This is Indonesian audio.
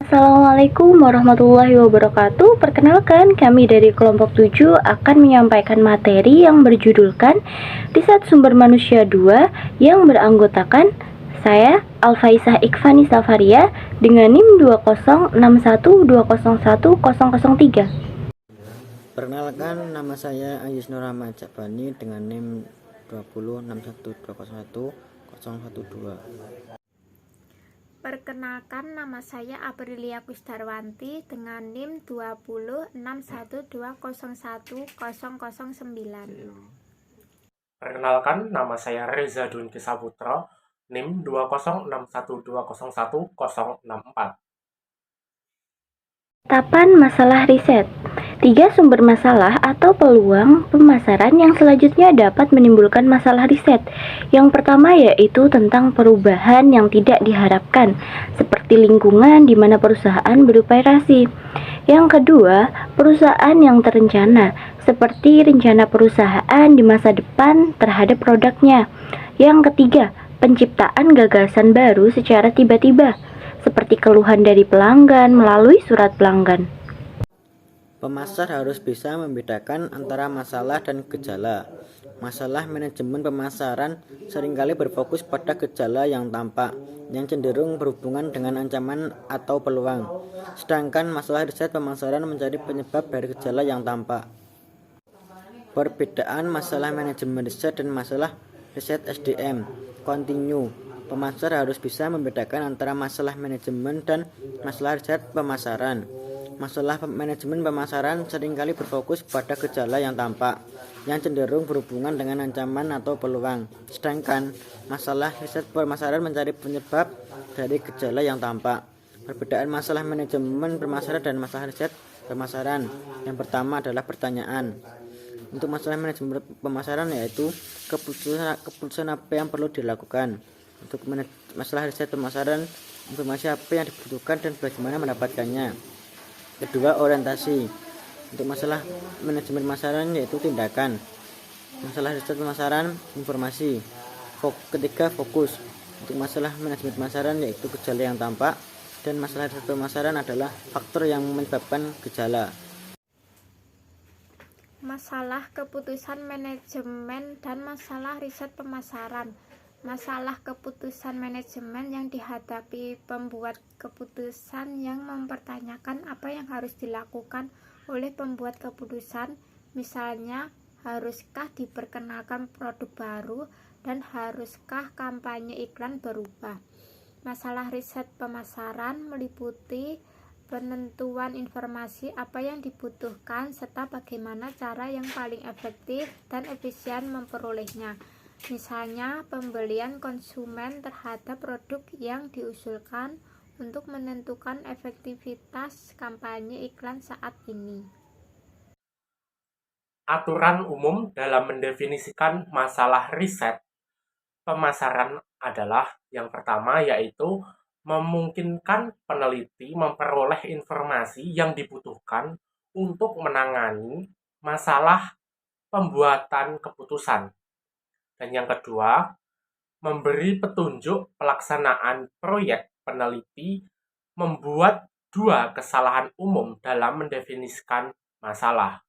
Assalamualaikum warahmatullahi wabarakatuh. Perkenalkan, kami dari kelompok 7 akan menyampaikan materi yang berjudulkan Riset Sumber Manusia 2 yang beranggotakan saya, Alfaisah Ikfani Safaria, dengan NIM 20612011003. Perkenalkan, nama saya Ayus Nur Ahmad Jakbani dengan NIM 20612011012. Perkenalkan, nama saya Aprilia Kusdarwanti dengan NIM 20612011009. Perkenalkan, nama saya Reza Dunki Saputra, NIM 20612011064. Tahapan masalah riset. 3 sumber masalah atau peluang pemasaran yang selanjutnya dapat menimbulkan masalah riset. Yang pertama yaitu tentang perubahan yang tidak diharapkan, seperti lingkungan di mana perusahaan beroperasi. Yang kedua, perusahaan yang terencana, seperti rencana perusahaan di masa depan terhadap produknya. Yang ketiga, penciptaan gagasan baru secara tiba-tiba, seperti keluhan dari pelanggan melalui surat pelanggan. Pemasar harus bisa membedakan antara masalah dan gejala. Masalah manajemen pemasaran seringkali berfokus pada gejala yang tampak, yang cenderung berhubungan dengan ancaman atau peluang. Sedangkan masalah riset pemasaran mencari penyebab dari gejala yang tampak. Perbedaan masalah manajemen riset dan masalah riset SDM kontinu. Pemasar harus bisa membedakan antara masalah manajemen dan masalah riset pemasaran. Masalah manajemen pemasaran seringkali berfokus pada gejala yang tampak, yang cenderung berhubungan dengan ancaman atau peluang. Sedangkan masalah riset pemasaran mencari penyebab dari gejala yang tampak. Perbedaan masalah manajemen pemasaran dan masalah riset pemasaran. Yang pertama adalah pertanyaan. Untuk masalah manajemen pemasaran yaitu keputusan apa yang perlu dilakukan. Untuk masalah riset pemasaran, informasi apa yang dibutuhkan dan bagaimana mendapatkannya. Kedua, orientasi. Untuk masalah manajemen pemasaran yaitu tindakan. Masalah riset pemasaran, informasi. Ketiga, fokus. Untuk masalah manajemen pemasaran yaitu gejala yang tampak, dan masalah riset pemasaran adalah faktor yang menyebabkan gejala. Masalah keputusan manajemen dan masalah riset pemasaran. Masalah keputusan manajemen yang dihadapi pembuat keputusan yang mempertanyakan apa yang harus dilakukan oleh pembuat keputusan, misalnya haruskah diperkenalkan produk baru dan haruskah kampanye iklan berubah. Masalah riset pemasaran meliputi penentuan informasi apa yang dibutuhkan serta bagaimana cara yang paling efektif dan efisien memperolehnya. Misalnya, pembelian konsumen terhadap produk yang diusulkan untuk menentukan efektivitas kampanye iklan saat ini. Aturan umum dalam mendefinisikan masalah riset pemasaran adalah yang pertama yaitu memungkinkan peneliti memperoleh informasi yang dibutuhkan untuk menangani masalah pembuatan keputusan. Dan yang kedua, memberi petunjuk pelaksanaan proyek peneliti membuat 2 kesalahan umum dalam mendefinisikan masalah.